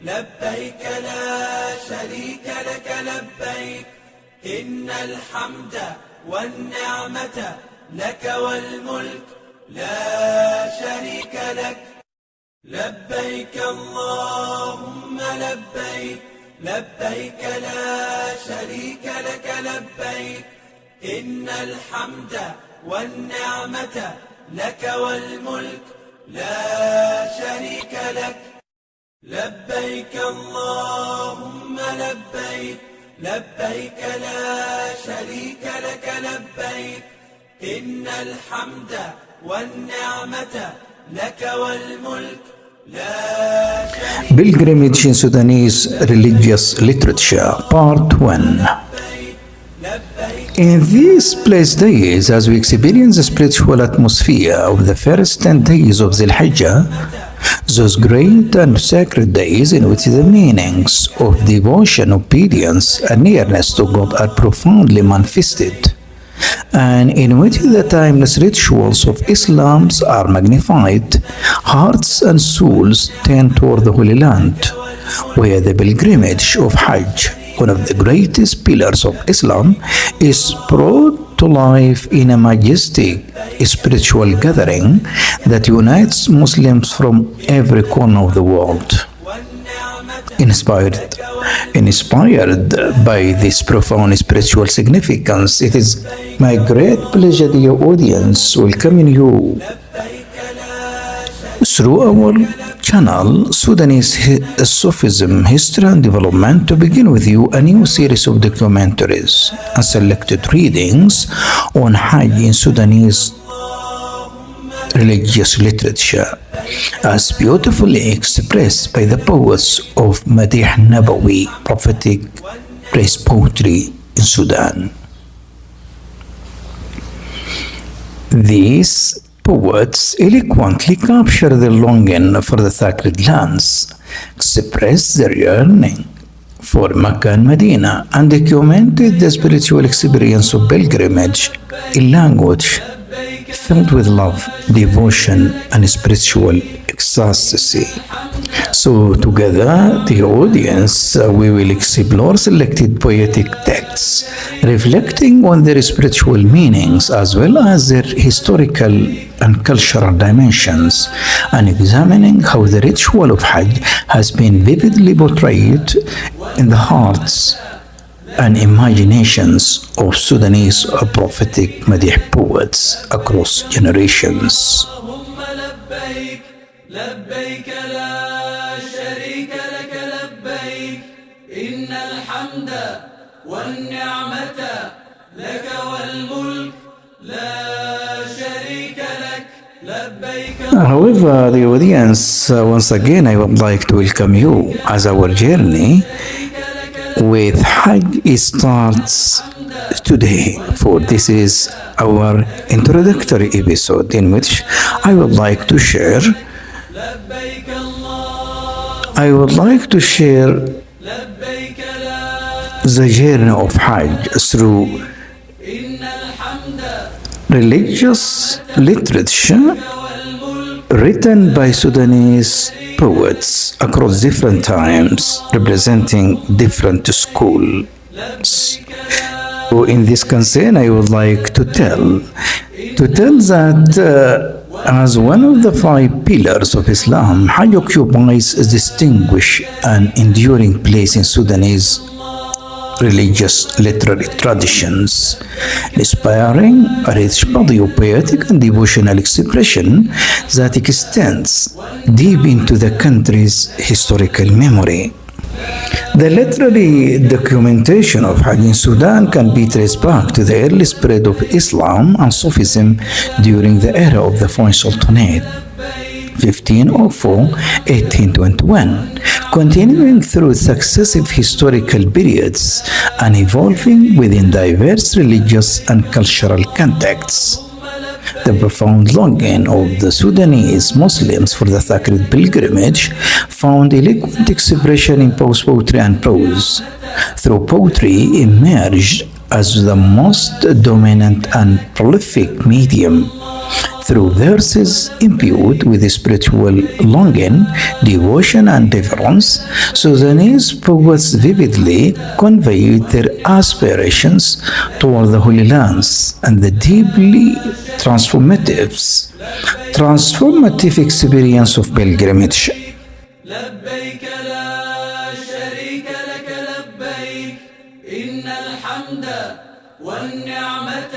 لبيك لا شريك لك لبيك إن الحمد والنعمة لك والملك لا شريك لك لبيك اللهم لبيك لبيك لا شريك لك لبيك إن الحمد والنعمة لك والملك لا شريك لك لبيك اللهم لبيك لبيك لا شريك لك لبيك إن الحمد والنعمة لك والملك لا شريك لك. Pilgrimage in Sudanese Religious Literature, Part 1. In these blessed days, as we experience the spiritual atmosphere of the first 10 days of the Hajj, those great and sacred days in which the meanings of devotion, obedience, and nearness to God are profoundly manifested, and in which the timeless rituals of Islam are magnified, hearts and souls turn toward the Holy Land, where the pilgrimage of Hajj, one of the greatest pillars of Islam, is brought to life in a majestic spiritual gathering that unites Muslims from every corner of the world. Inspired by this profound spiritual significance, it is my great pleasure, dear audience, welcoming you through our channel Sudanese Sufism History and Development to begin with you a new series of documentaries and selected readings on Hajj in Sudanese religious literature, as beautifully expressed by the poets of Madih Nabawi, prophetic praise poetry in Sudan. These poets eloquently capture the longing for the sacred lands, express their yearning for Mecca and Medina, and documented the spiritual experience of pilgrimage in language filled with love, devotion, and spiritual ecstasy. So together, the audience, we will explore selected poetic texts reflecting on their spiritual meanings as well as their historical and cultural dimensions, and examining how the ritual of Hajj has been vividly portrayed in the hearts and imaginations of Sudanese prophetic Madih poets across generations. لبيك لا شريك لك لبيك إن الحمد والنعمة لك والملك لا شريك لك لبيك. However, the audience, once again, I would like to welcome you as our journey with Hajj starts today, for this is our introductory episode in which I would like to share the journey of Hajj through religious literature written by Sudanese poets across different times, representing different schools. So in this concern, I would like to tell that as one of the 5 pillars of Islam, Hajj occupies a distinguished and enduring place in Sudanese religious literary traditions, inspiring a rich body of poetic and devotional expression that extends deep into the country's historical memory. The literary documentation of Hajj in Sudan can be traced back to the early spread of Islam and Sufism during the era of the French Sultanate, 1504-1821, continuing through successive historical periods and evolving within diverse religious and cultural contexts. The profound longing of the Sudanese Muslims for the sacred pilgrimage found eloquent expression in both poetry and prose. Through poetry emerged as the most dominant and prolific medium, through verses imbued with spiritual longing, devotion, and reverence. Sudanese poets vividly convey their aspirations toward the Holy Lands and the deeply transformative experience of pilgrimage. لبيك لا شريك لك لبيك إن الحمد والنعمة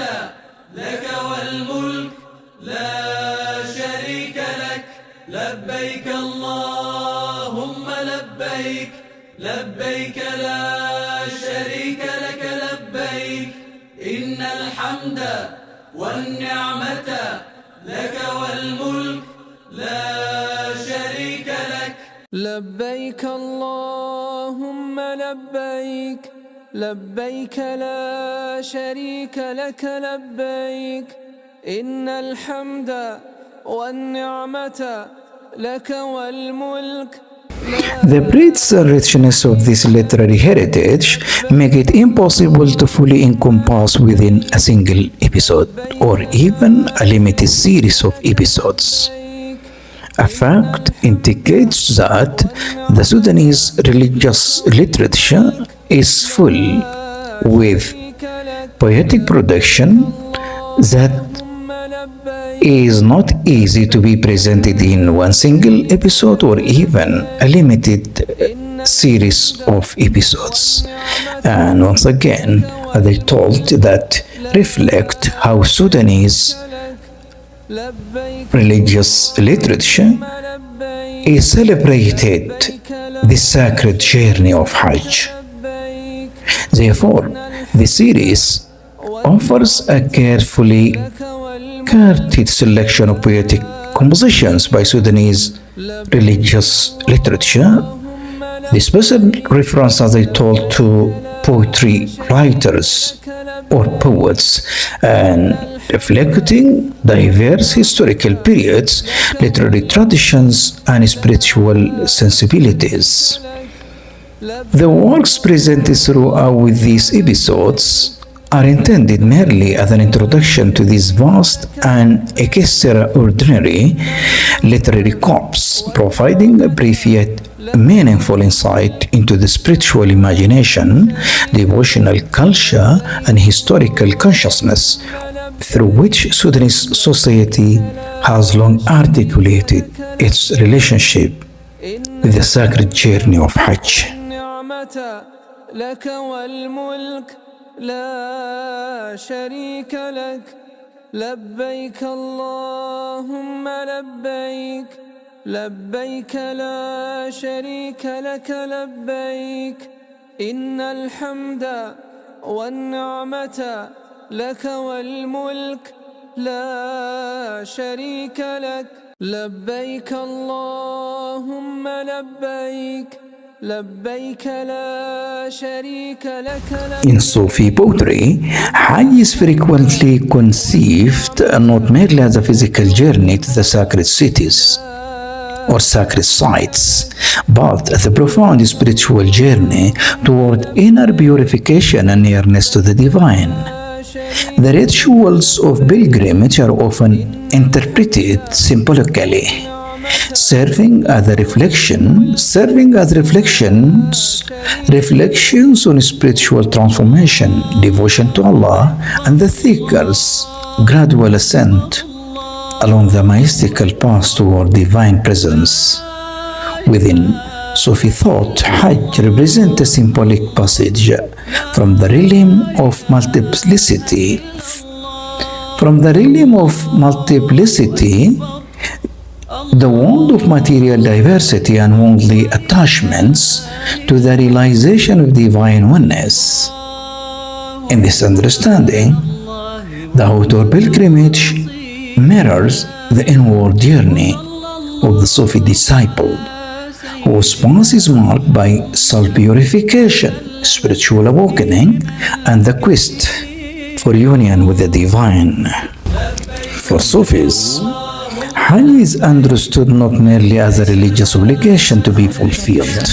لك والملك لا شريك لك لبيك اللهم لبيك لبيك لا شريك لك لبيك إن الحمد والنعمة لك والملك لا شريك لك لبيك اللهم لبيك لبيك لا شريك لك لبيك إن الحمد والنعمة لك والملك. The breadth and richness of this literary heritage make it impossible to fully encompass within a single episode or even a limited series of episodes. A fact indicates that the Sudanese religious literature is full with poetic production that is not easy to be presented in one single episode or even a limited series of episodes. And once again, they told that reflect how Sudanese religious literature is celebrated the sacred journey of Hajj. Therefore, the series offers a carefully curated selection of poetic compositions by Sudanese religious literature. The special reference, as I told, to poetry writers or poets and reflecting diverse historical periods, literary traditions, and spiritual sensibilities. The works presented throughout these episodes are intended merely as an introduction to this vast and extraordinary literary corpus, providing a brief yet meaningful insight into the spiritual imagination, devotional culture, and historical consciousness through which Sudanese society has long articulated its relationship with the sacred journey of Hajj. لا شريك لك لبيك اللهم لبيك لبيك لا شريك لك لبيك إن الحمد والنعمة لك والملك لا شريك لك لبيك اللهم لبيك لبيك لا شريك لك. In Sufi poetry, Hajj is frequently conceived not merely as a physical journey to the sacred cities or sacred sites, but as a profound spiritual journey toward inner purification and nearness to the divine. The rituals of pilgrimage are often interpreted symbolically, serving as reflections on spiritual transformation, devotion to Allah, and the seeker's gradual ascent along the mystical path toward divine presence. Within Sufi thought, Hajj represents a symbolic passage from the realm of multiplicity. The world of material diversity and worldly attachments, to the realization of divine oneness. In this understanding, the outdoor pilgrimage mirrors the inward journey of the Sufi disciple, whose path is marked by self-purification, spiritual awakening, and the quest for union with the divine. For Sufis, Hajj is understood not merely as a religious obligation to be fulfilled,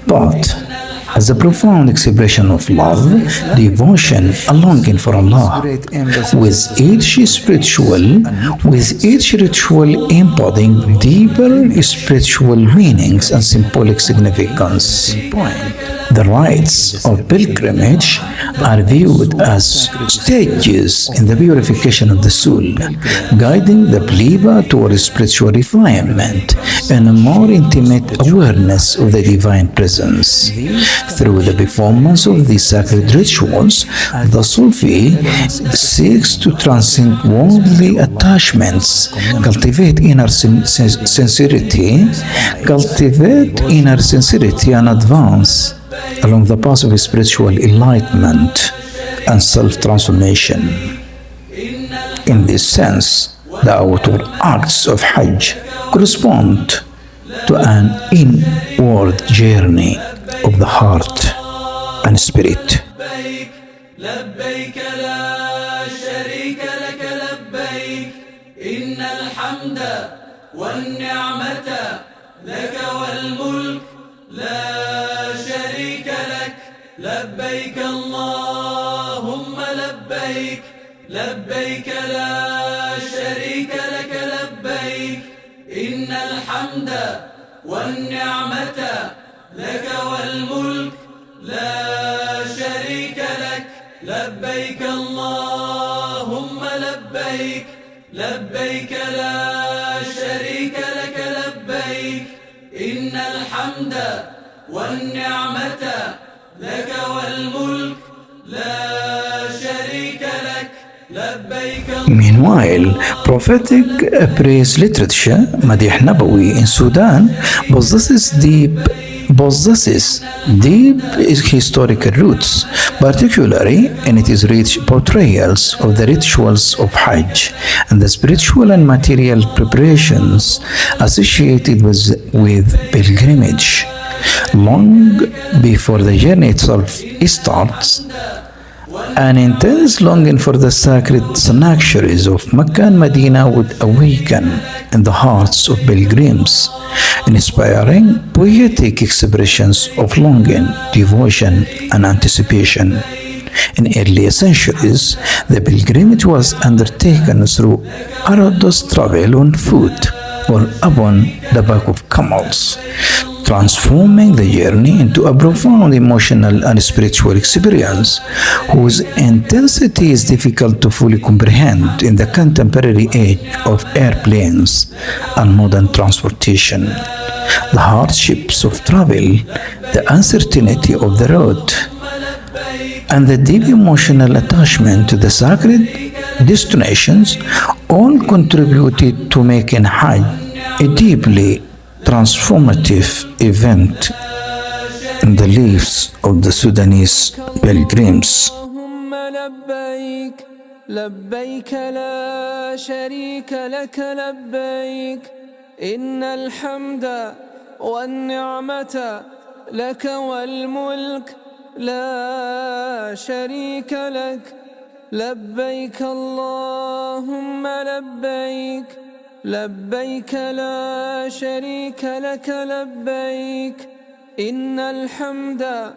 but as a profound expression of love, devotion, and longing for Allah. With each ritual embodying deeper spiritual meanings and symbolic significance. The rites of pilgrimage are viewed as stages in the purification of the soul, guiding the believer towards spiritual refinement and a more intimate awareness of the divine presence. Through the performance of these sacred rituals, the Sufi seeks to transcend worldly attachments, cultivate inner sincerity, and advance along the path of spiritual enlightenment and self-transformation. In this sense, the outward acts of Hajj correspond to an inward journey of the heart and spirit. لبيك لا شريك لك لبيك إن الحمد والنعمة لك والملك لا شريك لك لبيك اللهم لبيك لبيك لا شريك لك لبيك إن الحمد والنعمة لك والملك لا شريك لك لبيك اللهم لبيك لبيك لا شريك لك لبيك إن الحمد والنعمة لك والملك لا شريك لك لبيك. Meanwhile, prophetic praise literature, Madih Nabawi in Sudan, possesses deep historical roots, particularly in its rich portrayals of the rituals of Hajj and the spiritual and material preparations associated with pilgrimage. Long before the journey itself starts, an intense longing for the sacred sanctuaries of Mecca and Medina would awaken in the hearts of pilgrims, inspiring poetic expressions of longing, devotion, and anticipation. In earlier centuries, the pilgrimage was undertaken through arduous travel on foot or upon the back of camels, transforming the journey into a profound emotional and spiritual experience whose intensity is difficult to fully comprehend in the contemporary age of airplanes and modern transportation. The hardships of travel, the uncertainty of the road, and the deep emotional attachment to the sacred destinations all contributed to making Hajj a deeply transformative event in the lives of the Sudanese pilgrims. لبيك لبيك لا شريك لك لبيك إن الحمد والنعمة لك والملك لا شريك لك لبيك اللهم لبيك لبيك لا شريك لك لبيك إن الحمد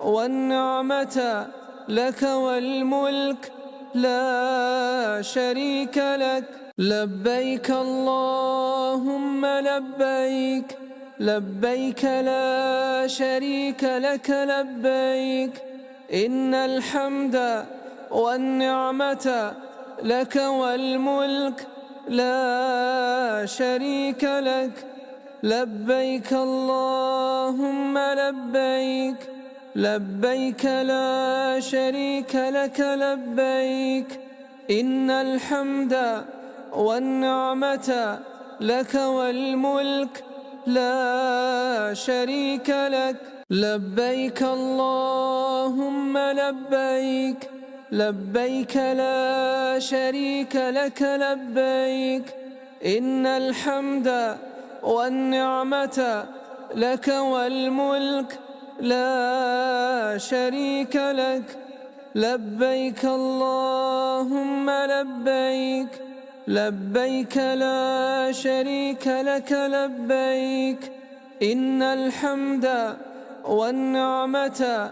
والنعمة لك والملك لا شريك لك لبيك اللهم لبيك لبيك لا شريك لك لبيك إن الحمد والنعمة لك والملك لا شريك لك لبيك اللهم لبيك لبيك لا شريك لك لبيك إن الحمد والنعمة لك والملك لا شريك لك لبيك اللهم لبيك لبيك لا شريك لك لبيك إن الحمد والنعمة لك والملك لا شريك لك لبيك اللهم لبيك لبيك لا شريك لك لبيك إن الحمد والنعمة